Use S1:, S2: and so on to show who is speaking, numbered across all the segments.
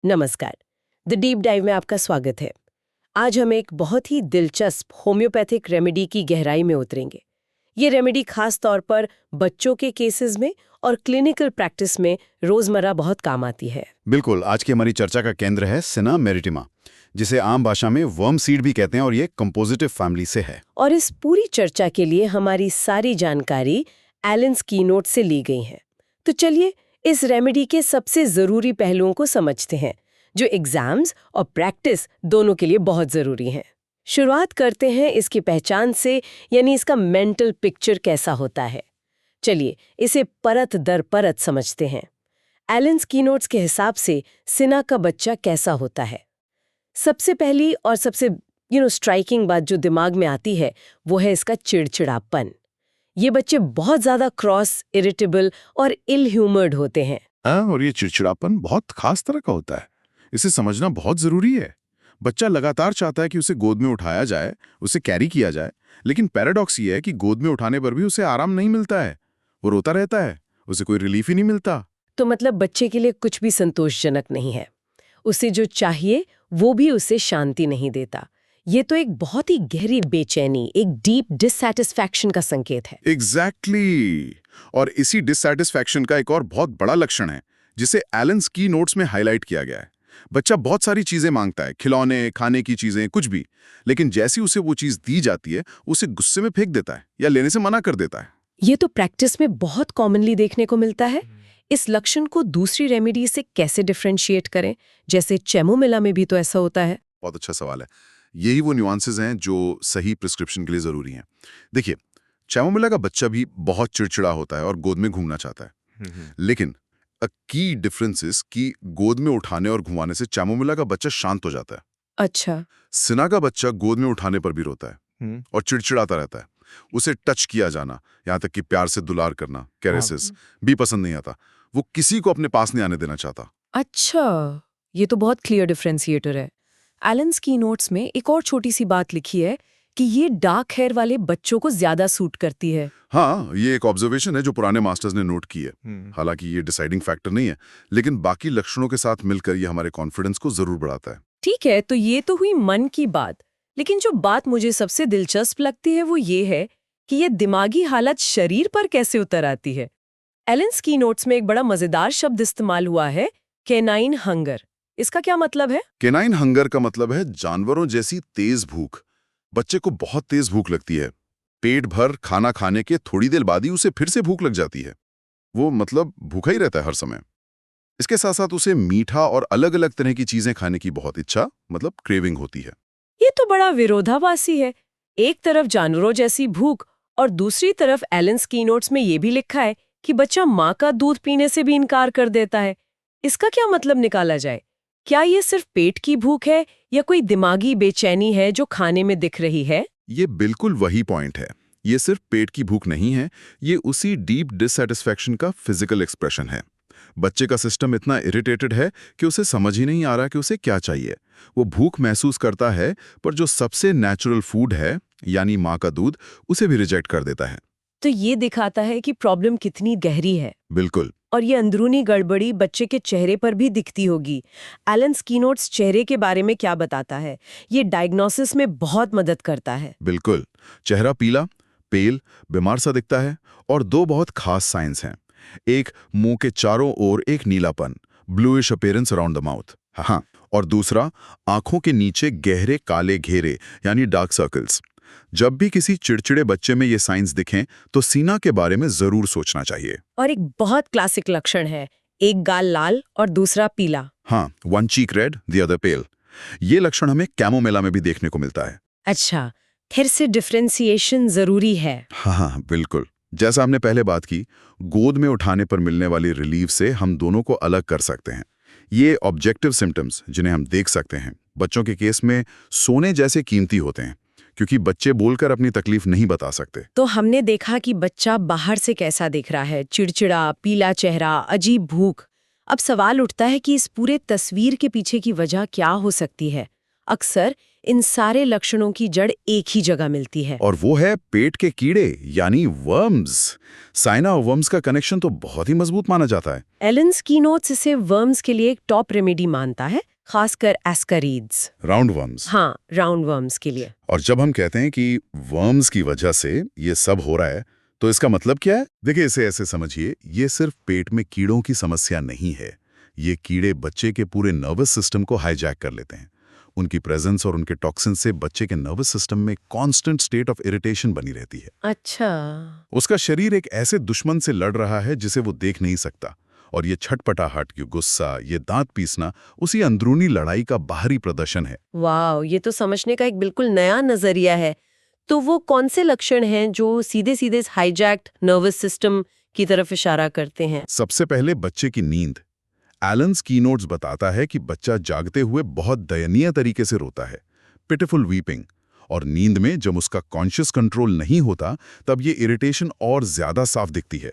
S1: नमस्कार। The deep dive में आपका स्वागत है। आज हम एक बहुत ही दिलचस्प होम्योपैथिक रेमेडी की गहराई में उतरेंगे। ये रेमेडी खास तौर पर बच्चों के केसेस में और क्लिनिकल प्रैक्टिस में रोजमर्रा बहुत काम आती है।
S2: बिल्कुल। आज की हमारी चर्चा का केंद्र है सिना मेरिटिमा, जिसे आम भाषा में वर्म सीड भी कहते हैं, और ये कंपोजिटिव फैमिली से है।
S1: और इस पूरी चर्चा के लिए हमारी सारी जानकारी एलन्स कीनोट से ली गई है। तो चलिए इस रेमेडी के सबसे जरूरी पहलुओं को समझते हैं, जो एग्जाम्स और प्रैक्टिस दोनों के लिए बहुत जरूरी हैं। शुरुआत करते हैं इसकी पहचान से, यानी इसका मेंटल पिक्चर कैसा होता है। चलिए इसे परत दर परत समझते हैं। एलन्स कीनोट्स के हिसाब से सिना का बच्चा कैसा होता है। सबसे पहली और सबसे स्ट्राइकिंग बात जो दिमाग में आती है वो है इसका चिड़चिड़ापन। ये बच्चे बहुत ज्यादा क्रॉस, इरिटेबल और इल ह्यूमर्ड होते हैं।
S3: और ये चिड़चिड़ापन बहुत खास तरह का होता है। इसे समझना बहुत जरूरी है। बच्चा लगातार चाहता है कि उसे गोद में उठाया जाए, उसे कैरी किया जाए, लेकिन पैराडॉक्स ये है कि गोद में उठाने पर भी उसे आराम नहीं मिलता है। वो रोता रहता है, उसे कोई रिलीफ ही नहीं मिलता।
S1: तो मतलब बच्चे के लिए कुछ भी संतोषजनक नहीं है। उसे जो चाहिए वो भी उसे शांति नहीं देता। ये तो एक बहुत ही गहरी बेचैनी, एक डीप डिससैटिस्फैक्शन का संकेत है।
S3: एग्जैक्टली। और इसी डिससैटिस्फैक्शन का एक और बहुत बड़ा लक्षण है, जिसे एलन्स कीनोट्स में हाईलाइट किया गया है। बच्चा बहुत सारी चीजें मांगता है, खिलौने, खाने की चीजें, कुछ भी, लेकिन जैसी उसे वो चीज दी जाती है उसे गुस्से में फेंक देता है या लेने से मना कर देता है।
S1: ये तो प्रैक्टिस में बहुत कॉमनली देखने को मिलता है। इस लक्षण को दूसरी रेमेडी से कैसे डिफरेंशिएट करें? जैसे चैमोमिला में भी तो ऐसा होता है।
S3: बहुत अच्छा सवाल है। यही वो न्यूआंसेस हैं जो सही प्रिस्क्रिप्शन के लिए जरूरी हैं। देखिए, चैमोमिला का बच्चा भी बहुत चिड़चिड़ा होता है और गोद में घूमना चाहता है, लेकिन अ की डिफरेंस इज कि गोद में उठाने और घुमाने से चैमोमिला का बच्चा शांत हो जाता है।
S1: अच्छा।
S3: सिना का बच्चा गोद में उठाने पर भी रोता है और चिड़चिड़ाता रहता है। उसे टच किया जाना, यहाँ तक कि प्यार से दुलार करना, कैरेसेस भी पसंद नहीं आता। वो किसी को अपने पास नहीं आने देना चाहता।
S1: अच्छा, ये तो बहुत क्लियर डिफरेंशिएटर है। एलन्स कीनोट्स में एक और छोटी सी बात लिखी है कि ये डार्क हेयर वाले बच्चों को ज्यादा सूट करती है।
S3: हाँ, ये एक ऑब्जर्वेशन है जो पुराने मास्टर्स ने नोट की है। हालांकि ये डिसाइडिंग फैक्टर नहीं है, लेकिन बाकी लक्षणों के साथ मिलकर ये हमारे कॉन्फिडेंस को जरूर बढ़ाता है।
S1: ठीक है, तो ये तो हुई मन की बात, लेकिन जो बात मुझे सबसे दिलचस्प लगती है वो ये है कि ये दिमागी हालत शरीर पर कैसे उतर आती है। एलन्स कीनोट्स में एक बड़ा मजेदार शब्द इस्तेमाल हुआ है, कैनाइन हंगर। इसका क्या मतलब है?
S3: कैनाइन हंगर का मतलब है जानवरों जैसी तेज भूख। बच्चे को बहुत तेज भूख लगती है। पेट भर खाना खाने के थोड़ी देर बाद ही उसे फिर से भूख लग जाती है। वो मतलब भूखा ही रहता है हर समय। इसके साथ साथ उसे मीठा और अलग अलग तरह की चीजें खाने की बहुत इच्छा, मतलब क्रेविंग होती है।
S1: ये तो बड़ा विरोधाभासी है। एक तरफ जानवरों जैसी भूख और दूसरी तरफ एलन्स कीनोट्स में ये भी लिखा है कि बच्चा माँ का दूध पीने से भी इनकार कर देता है। इसका क्या मतलब निकाला जाए? क्या ये सिर्फ पेट की भूख है या कोई दिमागी बेचैनी है जो खाने में दिख रही है?
S3: ये बिल्कुल वही पॉइंट है। ये सिर्फ पेट की भूख नहीं है, ये उसी डीप डिससैटिस्फैक्शन का फिजिकल एक्सप्रेशन है। बच्चे का सिस्टम इतना इरिटेटेड है कि उसे समझ ही नहीं आ रहा कि उसे क्या चाहिए। वो भूख महसूस करता है, पर जो सबसे नेचुरल फूड है, यानी माँ का दूध, उसे भी रिजेक्ट कर देता है।
S1: तो ये दिखाता है कि प्रॉब्लम कितनी गहरी है।
S3: बिल्कुल।
S1: और ये अंदरूनी गड़बड़ी बच्चे के चेहरे पर भी दिखती होगी। एलन्स कीनोट्स चेहरे के बारे में क्या बताता है? ये डायग्नोसिस में बहुत मदद करता है।
S3: बिल्कुल। चेहरा पीला, पेल, बीमार सा दिखता है, और दो बहुत खास साइंस हैं। एक, मुंह के चारों ओर एक नीलापन, bluish appearance around the mouth. हाँ, और दूसरा, आंखों के नीचे गहरे काले घेरे, यानी डार्क सर्कल्स। जब भी किसी चिड़चिड़े बच्चे में ये साइंस दिखें तो सीना के बारे में जरूर सोचना चाहिए।
S1: और एक बहुत क्लासिक लक्षण है, एक गाल लाल और दूसरा पीला।
S3: हाँ, one cheek red, the other pale. ये लक्षण हमें कैमोमिला में भी देखने को मिलता है।
S1: अच्छा, फिर से डिफरेंशिएशन जरूरी है।
S3: हाँ, बिल्कुल। जैसा हमने पहले बात की, गोद में उठाने पर मिलने वाली रिलीफ से हम दोनों को अलग कर सकते हैं। ये ऑब्जेक्टिव सिम्टम्स जिन्हें हम देख सकते हैं, बच्चों के केस में सोने जैसे कीमती होते हैं, क्योंकि बच्चे बोलकर अपनी तकलीफ नहीं बता सकते।
S1: तो हमने देखा कि बच्चा बाहर से कैसा दिख रहा है, चिड़चिड़ा, पीला चेहरा, अजीब भूख। अब सवाल उठता है कि इस पूरे तस्वीर के पीछे की वजह क्या हो सकती है? अक्सर इन सारे लक्षणों की जड़ एक ही जगह मिलती है।
S3: और वो है पेट के कीड़े यानी वर्म्स। साइना और वर्म्स का कनेक्शन तो बहुत ही मजबूत माना जाता है।
S1: एलन कीनोट्स इसे वर्म्स के लिए एक टॉप रेमेडी मानता है, खासकर एस्कारिड्स।
S3: Round worms.
S1: हाँ, राउंड वर्म्स के लिए।
S3: और जब हम कहते हैं कि वर्म्स की वजह से ये सब हो रहा है, तो इसका मतलब क्या है? देखिए, इसे ऐसे समझिए, ये सिर्फ पेट में कीड़ों की समस्या नहीं है। ये कीड़े बच्चे के पूरे नर्वस सिस्टम को हाईजैक कर लेते हैं। उनकी प्रेजेंस और उनके टॉक्सिन से बच्चे के नर्वस सिस्टम में कांस्टेंट स्टेट ऑफ इरिटेशन बनी रहती है।
S1: अच्छा।
S3: उसका शरीर एक ऐसे दुश्मन से लड़ रहा है जिसे वो देख नहीं सकता, और ये छटपटाहट, ये गुस्सा, ये दांत पीसना उसी अंदरूनी लड़ाई का बाहरी प्रदर्शन है।
S1: वाह, ये तो समझने का एक बिल्कुल नया नजरिया है। तो वो कौन से लक्षण हैं जो सीधे सीधे हाईजैक्ड नर्वस सिस्टम की तरफ इशारा करते हैं?
S3: सबसे पहले बच्चे की नींद। एलन कीनोट्स बताता है कि बच्चा जागते हुए बहुत दयनीय तरीके से रोता है, पिटिफुल वीपिंग, और नींद में जब उसका कॉन्शियस कंट्रोल नहीं होता तब ये इरिटेशन और ज्यादा साफ दिखती है।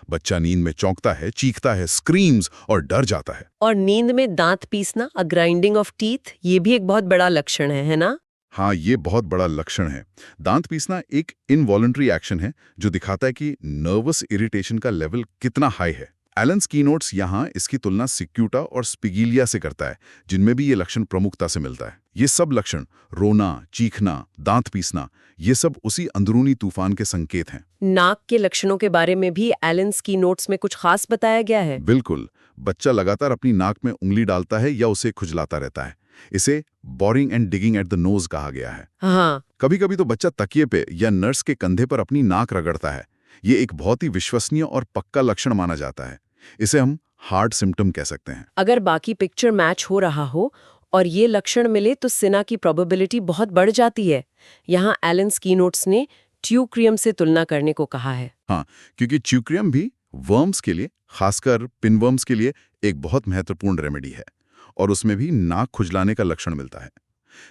S3: बच्चा नींद में चौंकता है, चीखता है, स्क्रीम्स और डर जाता है।
S1: और नींद में दांत पीसना, अ ग्राइंडिंग ऑफ टीथ, ये भी एक बहुत बड़ा लक्षण है ना?
S3: हाँ, ये बहुत बड़ा लक्षण है। दांत पीसना एक इनवॉलंटरी एक्शन है जो दिखाता है कि नर्वस इरिटेशन का लेवल कितना हाई है। एलन कीनोट्स यहाँ इसकी तुलना सिक्यूटा और स्पिगीलिया से करता है, जिनमें भी ये लक्षण प्रमुखता से मिलता है। ये सब लक्षण, रोना, चीखना, दांत पीसना, ये सब उसी अंदरूनी तूफान के संकेत हैं।
S1: नाक के लक्षणों के बारे में भी एलन कीनोट्स में कुछ खास बताया गया है?
S3: बिल्कुल। बच्चा लगातार अपनी नाक में उंगली डालता है या उसे खुजलाता रहता है। इसे boring and digging at the nose कहा गया है।
S1: हाँ।
S3: कभी कभी तो बच्चा तकिए पे या नर्स के कंधे पर अपनी नाक रगड़ता है। ये एक बहुत ही विश्वसनीय और पक्का लक्षण माना जाता है। इसे हम हार्ट सिम्टम कह सकते हैं।
S1: अगर बाकी पिक्चर मैच हो रहा हो और ये लक्षण मिले तो सिना की प्रोबेबिलिटी बहुत बढ़ जाती है। यहाँ एलन कीनोट्स ने ट्यूक्रियम से तुलना करने को कहा है।
S3: हाँ, क्योंकि ट्यूक्रियम भी वर्म्स के लिए, खासकर पिनवर्म्स के लिए एक बहुत महत्वपूर्ण रेमेडी है, और उसमें भी नाक खुजलाने का लक्षण मिलता है।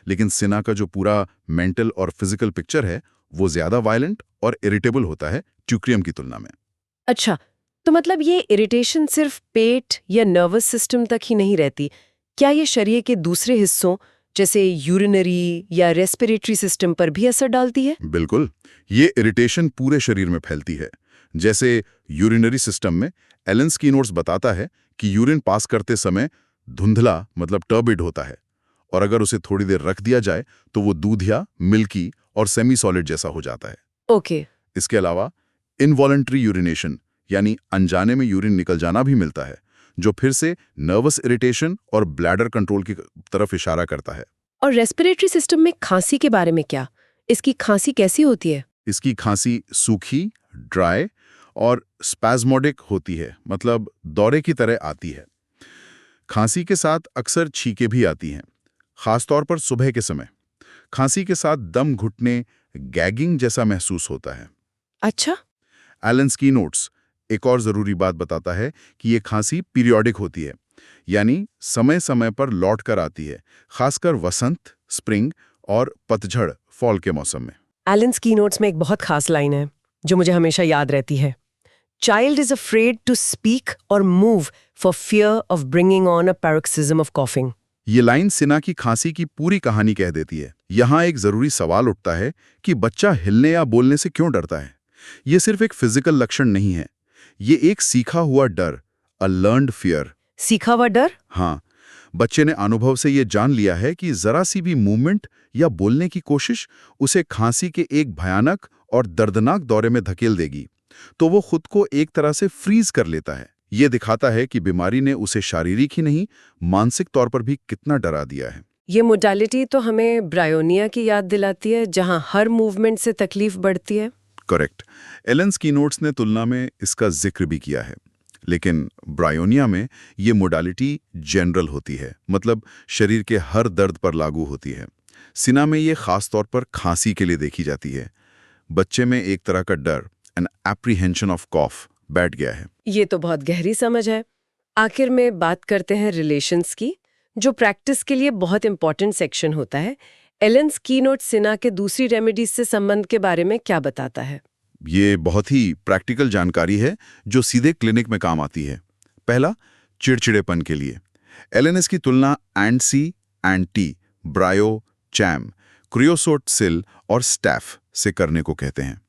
S3: लेकिन सिना का जो पूरा मेंटल और फिजिकल पिक्चर है वो ज्यादा वायलेंट और इरिटेबल होता है ट्यूक्रियम की तुलना में।
S1: अच्छा, तो मतलब ये इरिटेशन सिर्फ पेट या नर्वस सिस्टम तक ही नहीं रहती, क्या ये शरीर के दूसरे हिस्सों जैसे यूरिनरी या रेस्पिरेटरी सिस्टम पर भी असर डालती है?
S3: बिल्कुल, ये इरिटेशन पूरे शरीर में फैलती है। जैसे यूरिनरी सिस्टम में एलन कीनोट्स बताता है कि यूरिन पास करते समय धुंधला मतलब टर्बिड होता है, और अगर उसे थोड़ी देर रख दिया जाए तो वो दूधिया, मिल्की और सेमी सॉलिड जैसा हो जाता है।
S1: ओके।
S3: इसके अलावा इनवॉलंटरी यूरिनेशन यानी अनजाने में यूरिन निकल जाना भी मिलता है, जो फिर से नर्वस इरिटेशन और ब्लैडर कंट्रोल की तरफ इशारा करता है।
S1: और रेस्पिरेटरी सिस्टम में खांसी के बारे में क्या? इसकी खांसी कैसी होती है?
S3: इसकी खांसी सूखी, ड्राई और स्पैस्मोडिक होती है, मतलब दौरे की तरह आती है। खांसी के साथ अक्सर छींकें भी आती हैं, खासतौर पर सुबह के समय। खांसी के साथ दम घुटने, गैगिंग जैसा महसूस होता है।
S1: अच्छा।
S3: एलन कीनोट्स एक और जरूरी बात बताता है कि ये खांसी पीरियोडिक होती है, यानी समय समय पर लौट कर आती है, खासकर वसंत, स्प्रिंग और पतझड़, फॉल के मौसम में।
S1: एलन कीनोट्स में एक बहुत खास लाइन है जो मुझे हमेशा याद रहती है। Child is afraid to speak or move for fear of bringing on a paroxysm of coughing.
S3: ये लाइन सिना की खांसी की पूरी कहानी कह देती है। यहाँ एक जरूरी सवाल उठता है कि बच्चा हिलने या बोलने से क्यों डरता है। ये सिर्फ एक फिजिकल लक्षण नहीं है, ये एक सीखा हुआ डर, अ लर्न्ड फियर।
S1: सीखा हुआ डर?
S3: हाँ, बच्चे ने अनुभव से ये जान लिया है कि जरा सी भी मूवमेंट या बोलने की कोशिश उसे खांसी के एक भयानक और दर्दनाक दौरे में धकेल देगी, तो वो खुद को एक तरह से फ्रीज कर लेता है। ये दिखाता है कि बीमारी ने उसे शारीरिक ही नहीं, मानसिक तौर पर भी कितना डरा दिया है।
S1: ये मोडालिटी तो हमें ब्रायोनिया की याद दिलाती है, जहां हर मूवमेंट से तकलीफ बढ़ती है।
S3: करेक्ट। एलन कीनोट्स ने तुलना में इसका जिक्र भी किया है, लेकिन ब्रायोनिया में ये मोडालिटी जनरल होती है, मतलब शरीर के हर दर्द पर लागू होती है। सिना में ये खास तौर पर खांसी के लिए देखी जाती है। बच्चे में एक तरह का डर, एन एप्रीहेंशन ऑफ कॉफ, बैठ गया है।
S1: ये तो बहुत गहरी समझ है। आखिर में बात करते हैं रिलेशंस की, जो प्रैक्टिस के लिए बहुत इंपॉर्टेंट सेक्शन होता है। एलन कीनोट्स सिना के दूसरी रेमेडीज से संबंध के बारे में क्या बताता है?
S3: ये बहुत ही प्रैक्टिकल जानकारी है जो सीधे क्लिनिक में काम आती है। पहला, चिड़चिड़ेपन के लिए एलन इसकी तुलना and C and T bryo, cham, creosote sil और स्टैफ से करने को कहते हैं।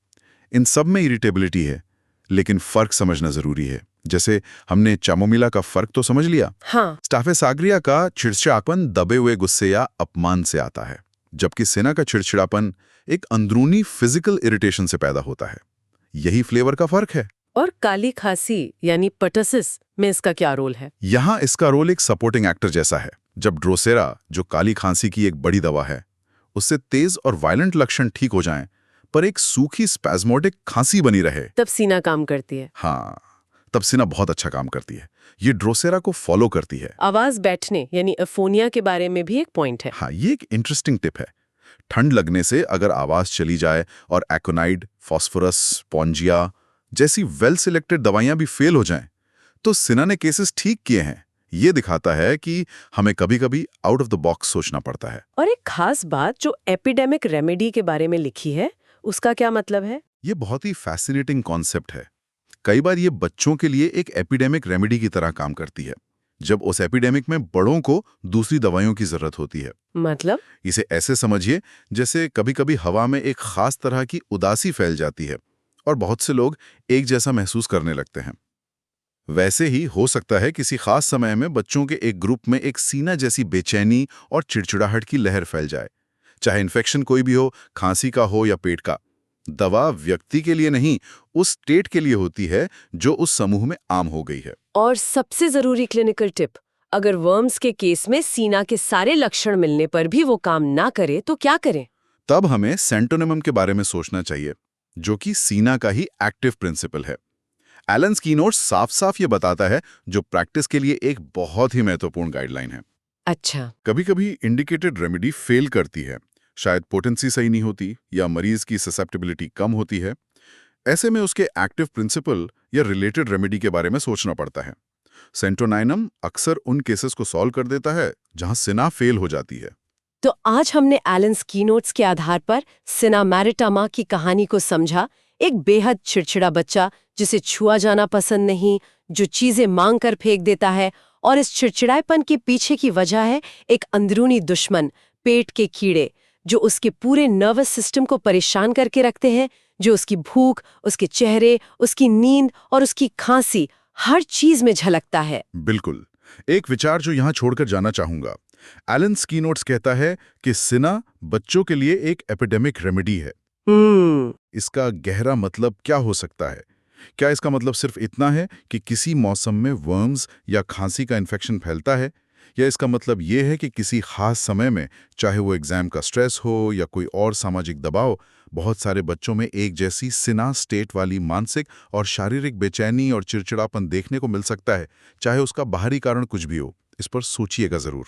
S3: इन सब में इरिटेबिलिटी है, लेकिन फर्क समझना जरूरी है। जैसे हमने चामोमिला का फर्क तो समझ लिया,
S1: हाँ,
S3: स्टाफेस आग्रिया का चिड़चिड़ापन दबे हुए गुस्से या अपमान से आता है, जबकि सेना का चिड़चिड़ापन एक अंदरूनी फिजिकल इरिटेशन से पैदा होता है। यही फ्लेवर का फर्क है।
S1: और काली खांसी यानी पर्टसिस में इसका क्या रोल है?
S3: यहाँ इसका रोल एक सपोर्टिंग एक्टर जैसा है। जब ड्रोसेरा, जो काली खांसी की एक बड़ी दवा है, उससे तेज और वायलेंट लक्षण ठीक हो जाएं, पर एक सूखी स्पैज्मोटिक खांसी बनी रहे,
S1: तब सीना काम करती है।
S3: हाँ, तब सेना बहुत अच्छा काम करती है। ये ड्रोसेरा को फॉलो करती है।
S1: आवाज बैठने यानी एफोनिया के बारे में भी एक पॉइंट है।
S3: हाँ, ये एक इंटरेस्टिंग टिप है। ठंड लगने से अगर आवाज चली जाए और एकोनाइड, फॉस्फोरस, स्पॉन्जिया जैसी वेल सिलेक्टेड दवाइयां भी फेल हो जाएं, तो सिन्हा ने केसेस ठीक किए हैं। ये दिखाता है कि हमें कभी-कभी आउट ऑफ द बॉक्स सोचना पड़ता है।
S1: और एक खास बात जो एपिडेमिक रेमेडी के बारे में लिखी है, उसका क्या मतलब है?
S3: ये बहुत ही फैसिनेटिंग कॉन्सेप्ट है। कई बार ये बच्चों के लिए एक एपिडेमिक रेमेडी की तरह काम करती है, जब उस एपिडेमिक में बड़ों को दूसरी दवाइयों की जरूरत होती है।
S1: मतलब?
S3: इसे ऐसे समझिए जैसे कभी-कभी हवा में एक खास तरह की उदासी फैल जाती है और बहुत से लोग एक जैसा महसूस करने लगते हैं। वैसे ही हो सकता है किसी खास समय में बच्चों के एक ग्रुप में एक सीना जैसी बेचैनी और चिड़चिड़ाहट की लहर फैल जाए, चाहे इन्फेक्शन कोई भी हो, खांसी का हो या पेट का। दवा व्यक्ति के लिए नहीं, उस स्टेट के लिए होती है जो उस समूह में आम हो गई है।
S1: और सबसे जरूरी क्लिनिकल टिप, अगर वर्म्स के केस में सीना के सारे लक्षण मिलने पर भी वो काम ना करे तो क्या करें?
S3: तब हमें सेंटोनिमम के बारे में सोचना चाहिए, जो कि सीना का ही एक्टिव प्रिंसिपल है। एलन स्कीनोट्स साफ-साफ ये बताता है, जो प्रैक्टिस के लिए एक बहुत ही महत्वपूर्ण गाइडलाइन है।
S1: अच्छा,
S3: कभी-कभी इंडिकेटेड रेमेडी फेल करती है, शायद पोटेंसी सही नहीं होती या मरीज की ससेप्टिबिलिटी कम होती है। ऐसे में उसके एक्टिव प्रिंसिपल या रिलेटेड रेमेडी के बारे में सोचना पड़ता है। सेंटोनाइनम अक्सर उन केसेस को सॉल्व कर देता है जहां सिना फेल हो जाती है।
S1: तो आज हमने एलन स्कीनोट्स के आधार पर सिना मैरिटामा की कहानी को समझा। एक बेहद चिड़चिड़ा बच्चा जिसे छुआ जाना पसंद नहीं, जो चीजें मांग कर फेंक देता है, और इस चिड़चिड़ापन के पीछे की वजह है एक अंदरूनी दुश्मन, पेट के कीड़े, जो उसके पूरे नर्वस सिस्टम को परेशान करके रखते हैं, जो उसकी भूख, उसके चेहरे, उसकी नींद और उसकी खांसी हर चीज में झलकता है।
S3: बिल्कुल। एक विचार जो यहां छोड़कर जाना चाहूंगा, एलन स्कीनोट्स कहता है कि सिना बच्चों के लिए एक एपिडेमिक रेमेडी है। इसका गहरा मतलब क्या हो सकता है? क्या इसका मतलब सिर्फ इतना है कि किसी मौसम में वर्म्स या खांसी का इन्फेक्शन फैलता है, या इसका मतलब ये है कि किसी खास समय में, चाहे वो एग्जाम का स्ट्रेस हो या कोई और सामाजिक दबाव, बहुत सारे बच्चों में एक जैसी सिना स्टेट वाली मानसिक और शारीरिक बेचैनी और चिड़चिड़ापन देखने को मिल सकता है, चाहे उसका बाहरी कारण कुछ भी हो? इस पर सोचिएगा जरूर।